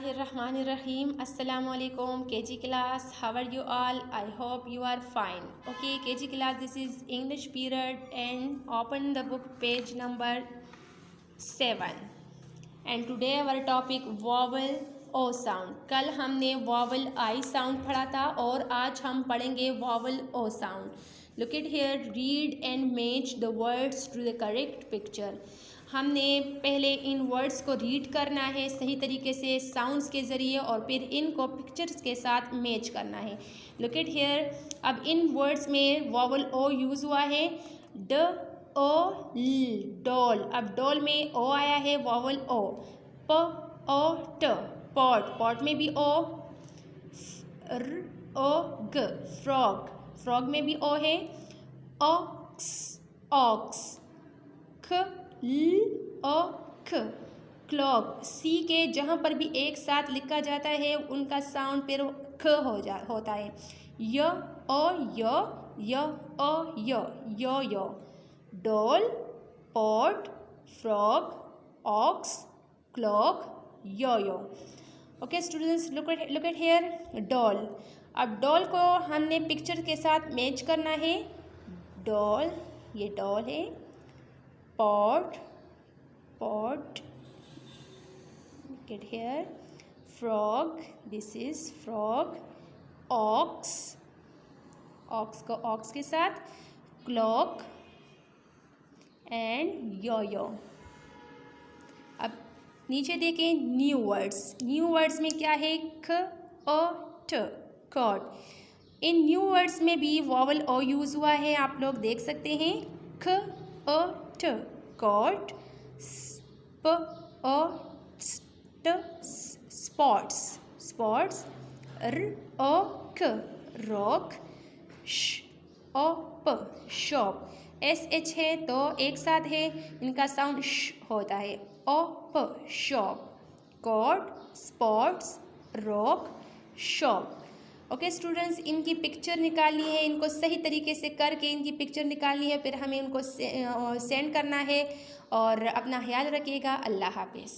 Bismillahirrahmanirrahim. Assalamu alaikum KG class. How are you all? I hope you are fine. Okay KG class, this is English period and open the book page number 7. And today our topic vowel O sound. कल हमने vowel I sound पढ़ा था और आज हम पढ़ेंगे vowel O sound. Look at here, read and match the words to the correct picture. हमने पहले इन वर्ड्स को रीड करना है सही तरीके से साउंड्स के ज़रिए और फिर इनको पिक्चर्स के साथ मैच करना है. Look at here. अब इन वर्ड्स में वॉवल ओ यूज़ हुआ है. ड ओ ल डॉल. अब डॉल में ओ आया है वॉवल ओ. प ओ ट पॉट. पॉट में भी ओ. र ओ ग फ्रॉग. फ्रॉग में भी ओ है. Ox ox. ख ल ओ ख क्लॉक. सी के जहाँ पर भी एक साथ लिखा जाता है उनका साउंड फिर ख होता है. Y O Y O yo. Doll, pot, frog, ox, clock, yo. Okay students, look at here. Doll. अब डॉल को हमने पिक्चर के साथ मैच करना है. डॉल, ये डॉल है. Pot, get here. Frog, this is frog. Ox, ox को ox के साथ. Clock and yo. अब नीचे देखें न्यू वर्ड्स. न्यू वर्ड्स में क्या है? ख ओ ट कॉट. इन न्यू वर्ड्स में भी वॉवल ओ यूज़ हुआ है, आप लोग देख सकते हैं. ख ओ ट कॉट. प ओ ट स्पॉट्स. र ओ क रॉक. श ओ प शॉप. एस एच है तो एक साथ है, इनका साउंड श होता है. ओ प shop. Cot, spots, rock, shop. Okay students, इनकी पिक्चर निकालनी है. इनको सही तरीके से करके इनकी पिक्चर निकालनी है, फिर हमें उनको सेंड करना है. और अपना ख्याल रखिएगा. अल्लाह हाफिज़.